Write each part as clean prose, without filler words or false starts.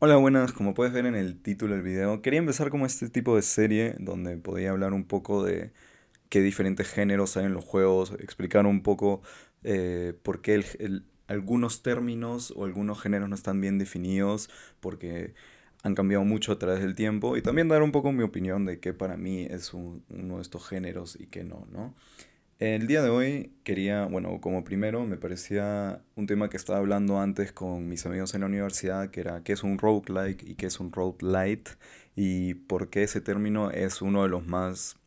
Hola, buenas. Como puedes ver en el título del video, quería empezar como este tipo de serie donde podía hablar un poco de qué diferentes géneros hay en los juegos, explicar un poco por qué algunos términos o algunos géneros no están bien definidos, porque han cambiado mucho a través del tiempo, y también dar un poco mi opinión de qué para mí es uno de estos géneros y qué no, ¿no? El día de hoy quería, bueno, como primero me parecía un tema que estaba hablando antes con mis amigos en la universidad, que era qué es un roguelike y qué es un roguelite, y por qué ese término es uno de los más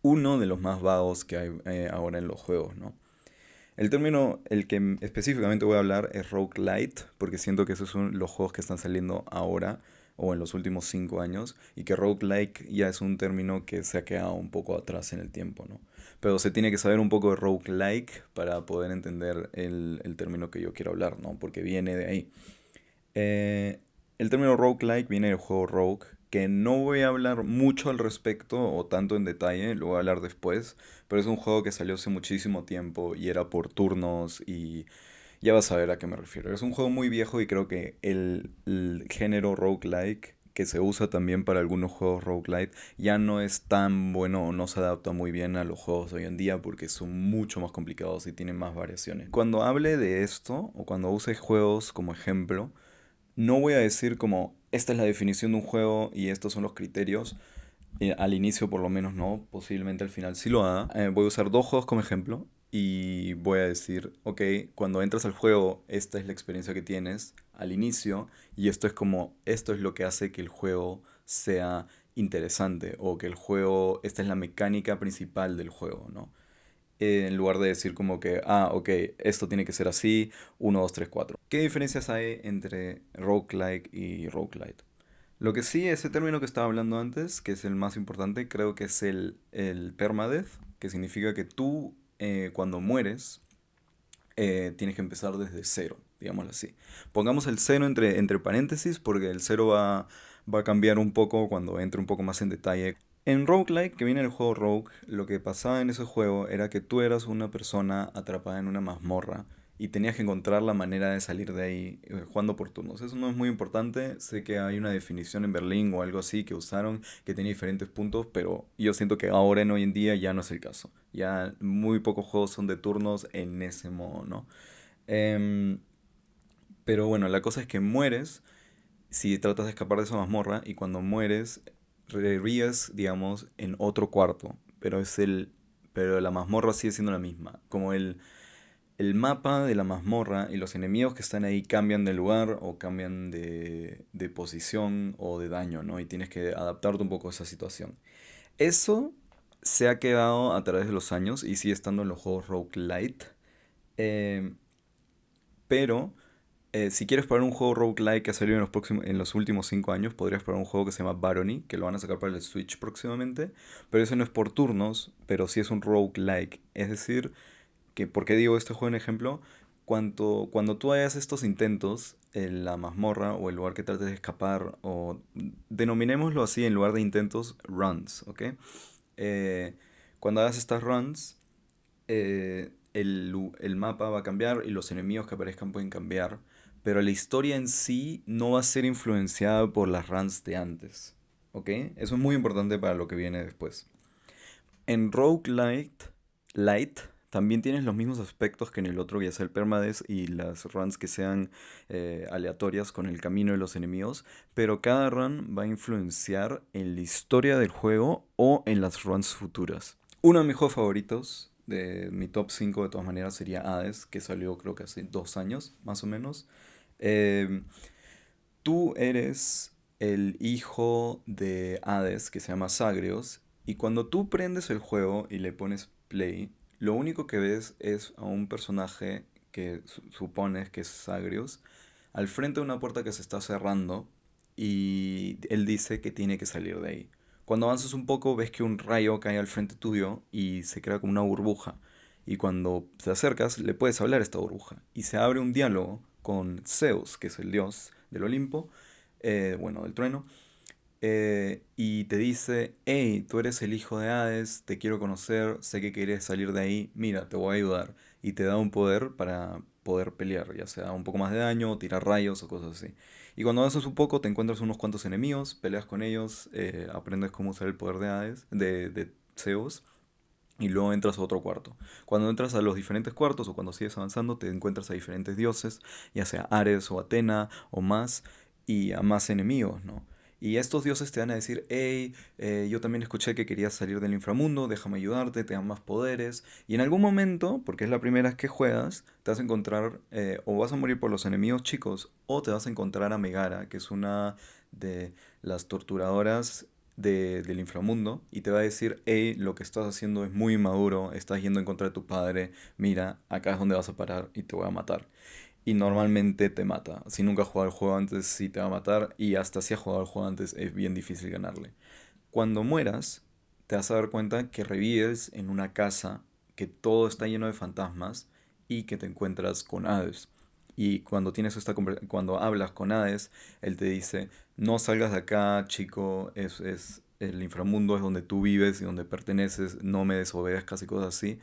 vagos que hay ahora en los juegos, ¿no? El término, el que específicamente voy a hablar es roguelite, porque siento que esos son los juegos que están saliendo ahora o en los últimos 5 años, y que roguelike ya es un término que se ha quedado un poco atrás en el tiempo, ¿no? Pero se tiene que saber un poco de roguelike para poder entender el término que yo quiero hablar, ¿no? Porque viene de ahí. Eh, el término roguelike viene del juego Rogue, que no voy a hablar mucho al respecto o tanto en detalle, lo voy a hablar después, pero es un juego que salió hace muchísimo tiempo y era por turnos y ya vas a ver a qué me refiero. Es un juego muy viejo y creo que el género roguelike, que se usa también para algunos juegos roguelite, ya no es tan bueno o no se adapta muy bien a los juegos de hoy en día porque son mucho más complicados y tienen más variaciones. Cuando hable de esto o cuando use juegos como ejemplo, no voy a decir como esta es la definición de un juego y estos son los criterios. Al inicio por lo menos no, posiblemente al final sí lo haga. Voy a usar dos juegos como ejemplo y voy a decir, ok, cuando entras al juego, esta es la experiencia que tienes al inicio y esto es lo que hace que el juego sea interesante o que el juego, esta es la mecánica principal del juego, ¿no? En lugar de decir como que, ok, esto tiene que ser así, uno 2 3 cuatro. ¿Qué diferencias hay entre roguelike y roguelite? Lo que sí, ese término que estaba hablando antes, que es el más importante, creo que es el permadeath, que significa que tú cuando mueres tienes que empezar desde cero, digámoslo así. Pongamos el cero entre paréntesis porque el cero va a cambiar un poco cuando entre un poco más en detalle. En Roguelike, que viene el juego Rogue, lo que pasaba en ese juego era que tú eras una persona atrapada en una mazmorra y tenías que encontrar la manera de salir de ahí jugando por turnos. Eso no es muy importante, sé que hay una definición en Berlín o algo así que usaron que tiene diferentes puntos, pero yo siento que ahora en hoy en día ya no es el caso. Ya muy pocos juegos son de turnos en ese modo, ¿no? Em, pero bueno, la cosa es que mueres si tratas de escapar de esa mazmorra y cuando mueres revives, digamos, en otro cuarto, pero la mazmorra sigue siendo la misma. Como el mapa de la mazmorra y los enemigos que están ahí cambian de lugar o cambian de posición o de daño, ¿no? Y tienes que adaptarte un poco a esa situación. Eso se ha quedado a través de los años y sigue estando en los juegos roguelite. eh, pero si quieres probar un juego roguelike que ha salido en los últimos 5 años, podrías probar un juego que se llama Barony, que lo van a sacar para el Switch próximamente. Pero ese no es por turnos, pero sí es un roguelike. Es decir, ¿por qué digo este juego en ejemplo? Cuando tú hagas estos intentos en la mazmorra o el lugar que trates de escapar, o denominémoslo así en lugar de intentos, runs, ¿ok? Eh, Cuando hagas estas runs, el mapa va a cambiar y los enemigos que aparezcan pueden cambiar, pero la historia en sí no va a ser influenciada por las runs de antes, ¿ok? Eso es muy importante para lo que viene después. En Roguelite Light también tienes los mismos aspectos que en el otro, ya sea el permadeath y las runs que sean aleatorias con el camino de los enemigos, pero cada run va a influenciar en la historia del juego o en las runs futuras. Uno de mis juegos favoritos, de mi top 5 de todas maneras, sería Hades, que salió creo que hace 2 años, más o menos. Eh, Tú eres el hijo de Hades, que se llama Zagreus, y cuando tú prendes el juego y le pones play, lo único que ves es a un personaje que supones que es Zagreus, al frente de una puerta que se está cerrando, y él dice que tiene que salir de ahí. Cuando avanzas un poco ves que un rayo cae al frente tuyo y se crea como una burbuja. Y cuando te acercas le puedes hablar a esta burbuja. Y se abre un diálogo con Zeus, que es el dios, del Olimpo, bueno, del trueno, y te dice, hey, tú eres el hijo de Hades, te quiero conocer, sé que quieres salir de ahí, mira, te voy a ayudar. Y te da un poder para poder pelear, ya sea un poco más de daño, tirar rayos o cosas así. Y cuando haces un poco, te encuentras unos cuantos enemigos, peleas con ellos, aprendes cómo usar el poder de Hades, de Zeus, y luego entras a otro cuarto. Cuando entras a los diferentes cuartos o cuando sigues avanzando, te encuentras a diferentes dioses, ya sea Ares o Atena o más, y a más enemigos, ¿no? Y estos dioses te van a decir, hey, yo también escuché que querías salir del inframundo, déjame ayudarte, te dan más poderes. Y en algún momento, porque es la primera vez que juegas, te vas a encontrar, o vas a morir por los enemigos chicos, o te vas a encontrar a Megara, que es una de las torturadoras del inframundo y te va a decir, hey, lo que estás haciendo es muy inmaduro, estás yendo en contra de tu padre, mira, acá es donde vas a parar y te voy a matar. Y normalmente te mata. Si nunca has jugado el juego antes, sí te va a matar y hasta si has jugado el juego antes es bien difícil ganarle. Cuando mueras, te vas a dar cuenta que revives en una casa, que todo está lleno de fantasmas y que te encuentras con Hades. Y cuando cuando hablas con Hades, él te dice, no salgas de acá, chico, el inframundo es donde tú vives y donde perteneces, no me desobedezcas y cosas así.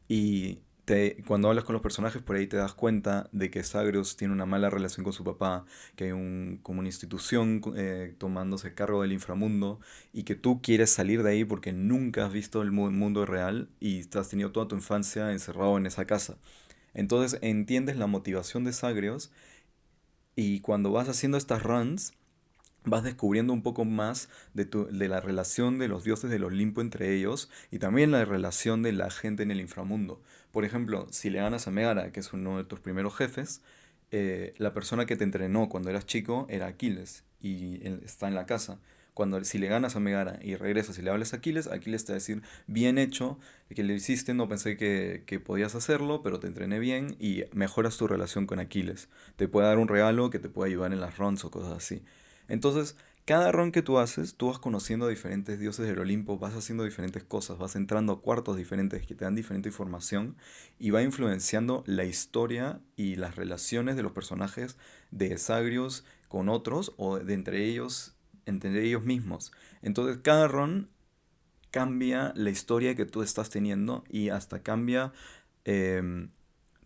Y cuando hablas con los personajes por ahí te das cuenta de que Zagreus tiene una mala relación con su papá, que hay como una institución tomándose cargo del inframundo y que tú quieres salir de ahí porque nunca has visto el mundo real y has tenido toda tu infancia encerrado en esa casa. Entonces entiendes la motivación de Zagreus y cuando vas haciendo estas runs vas descubriendo un poco más de la relación de los dioses del Olimpo entre ellos y también la relación de la gente en el inframundo. Por ejemplo, si le ganas a Megara, que es uno de tus primeros jefes, la persona que te entrenó cuando eras chico era Aquiles y él está en la casa. Si le ganas a Megara y regresas y le hablas a Aquiles, Aquiles te va a decir, bien hecho, que le hiciste, no pensé que podías hacerlo, pero te entrené bien y mejoras tu relación con Aquiles. Te puede dar un regalo que te puede ayudar en las runs o cosas así. Entonces, cada run que tú haces, tú vas conociendo a diferentes dioses del Olimpo, vas haciendo diferentes cosas, vas entrando a cuartos diferentes que te dan diferente información y va influenciando la historia y las relaciones de los personajes de Zagreus con otros o de entre ellos mismos. Entonces, cada run cambia la historia que tú estás teniendo y hasta cambia em,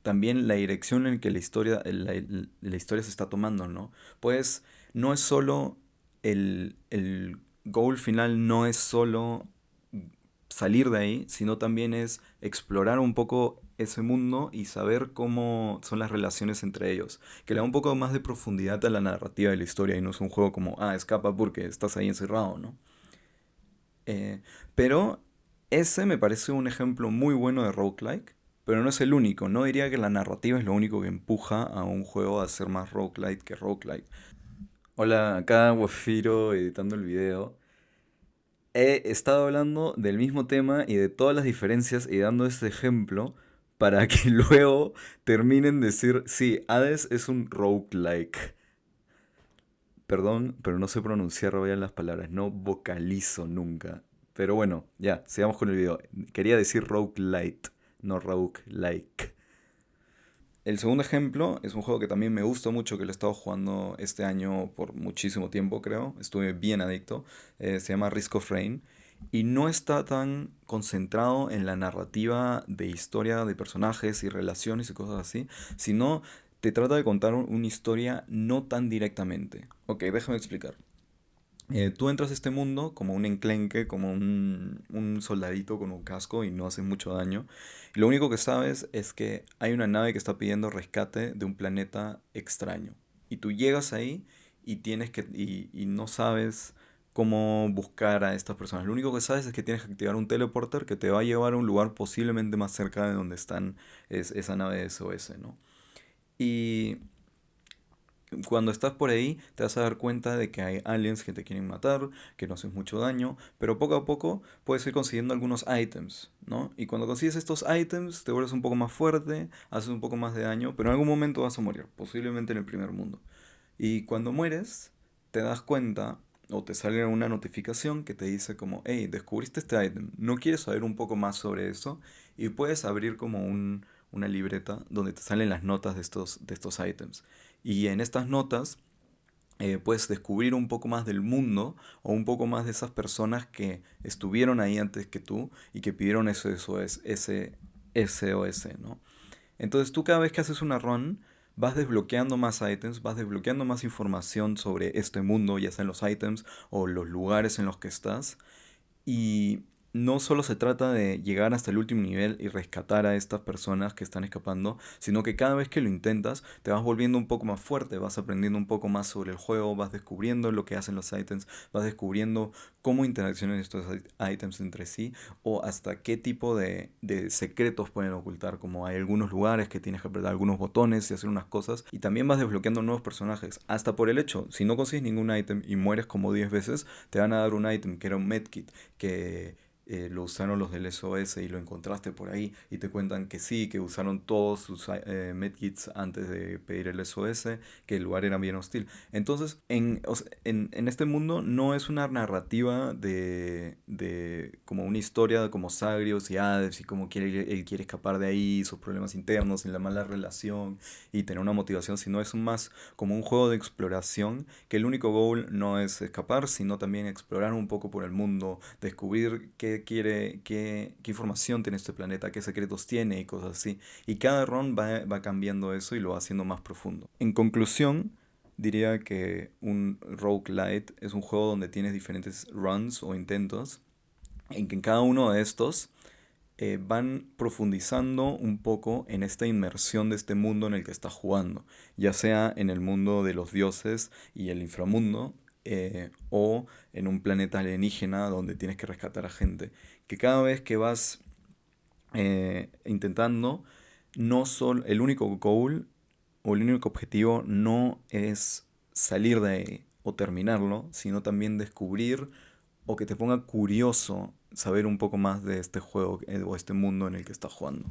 también la dirección en que la historia se está tomando, ¿no? Pues no es solo el goal final, no es solo salir de ahí, sino también es explorar un poco ese mundo y saber cómo son las relaciones entre ellos, que le da un poco más de profundidad a la narrativa de la historia y no es un juego como, ah, escapa porque estás ahí encerrado, ¿no? Eh, pero ese me parece un ejemplo muy bueno de roguelike, pero no es el único. No diría que la narrativa es lo único que empuja a un juego a ser más roguelike que roguelike. Hola, acá Wafiro editando el video. He estado hablando del mismo tema y de todas las diferencias y dando este ejemplo para que luego terminen de decir, sí, Hades es un roguelike. Perdón, pero no sé pronunciar bien las palabras, no vocalizo nunca. Pero bueno, ya, sigamos con el video. Quería decir roguelite, no roguelike. El segundo ejemplo es un juego que también me gusta mucho, que lo he estado jugando este año por muchísimo tiempo, creo. Estuve bien adicto. Se llama Risk of Rain. Y no está tan concentrado en la narrativa de historia de personajes y relaciones y cosas así, sino te trata de contar una historia no tan directamente. Ok, déjame explicar. Tú entras a este mundo como un enclenque, como un soldadito con un casco y no haces mucho daño. Y lo único que sabes es que hay una nave que está pidiendo rescate de un planeta extraño. Y tú llegas ahí y y no sabes cómo buscar a estas personas. Lo único que sabes es que tienes que activar un teleporter que te va a llevar a un lugar posiblemente más cerca de donde están esa nave de SOS, ¿no? Y cuando estás por ahí, te vas a dar cuenta de que hay aliens que te quieren matar, que no haces mucho daño, pero poco a poco puedes ir consiguiendo algunos ítems, ¿no? Y cuando consigues estos ítems, te vuelves un poco más fuerte, haces un poco más de daño, pero en algún momento vas a morir, posiblemente en el primer mundo. Y cuando mueres, te das cuenta o te sale una notificación que te dice como, hey, descubriste este ítem, ¿no quieres saber un poco más sobre eso? Y puedes abrir como una libreta donde te salen las notas de estos ítems. Y en estas notas puedes descubrir un poco más del mundo o un poco más de esas personas que estuvieron ahí antes que tú y que pidieron ese SOS, ¿no? Entonces tú cada vez que haces una run vas desbloqueando más ítems, vas desbloqueando más información sobre este mundo, ya sea en los ítems o los lugares en los que estás. Y no solo se trata de llegar hasta el último nivel y rescatar a estas personas que están escapando, sino que cada vez que lo intentas te vas volviendo un poco más fuerte, vas aprendiendo un poco más sobre el juego, vas descubriendo lo que hacen los ítems, vas descubriendo cómo interaccionan estos ítems entre sí o hasta qué tipo de secretos pueden ocultar, como hay algunos lugares que tienes que apretar algunos botones y hacer unas cosas, y también vas desbloqueando nuevos personajes, hasta por el hecho, si no consigues ningún ítem y mueres como 10 veces, te van a dar un ítem que era un medkit que lo usaron los del SOS y lo encontraste por ahí y te cuentan que sí, que usaron todos sus medkits antes de pedir el SOS, que el lugar era bien hostil. Entonces, en este mundo no es una narrativa de como una historia como Zagreus y Hades y cómo él quiere escapar de ahí, sus problemas internos y la mala relación y tener una motivación, sino es más como un juego de exploración que el único goal no es escapar, sino también explorar un poco por el mundo, descubrir qué quiere, qué información tiene este planeta, qué secretos tiene y cosas así. Y cada run va cambiando eso y lo va haciendo más profundo. En conclusión, diría que un roguelite es un juego donde tienes diferentes runs o intentos, en que en cada uno de estos van profundizando un poco en esta inmersión de este mundo en el que estás jugando, ya sea en el mundo de los dioses y el inframundo, o en un planeta alienígena donde tienes que rescatar a gente. Que cada vez que vas intentando, no solo el único goal o el único objetivo no es salir de ahí o terminarlo, sino también descubrir o que te ponga curioso saber un poco más de este juego o este mundo en el que estás jugando.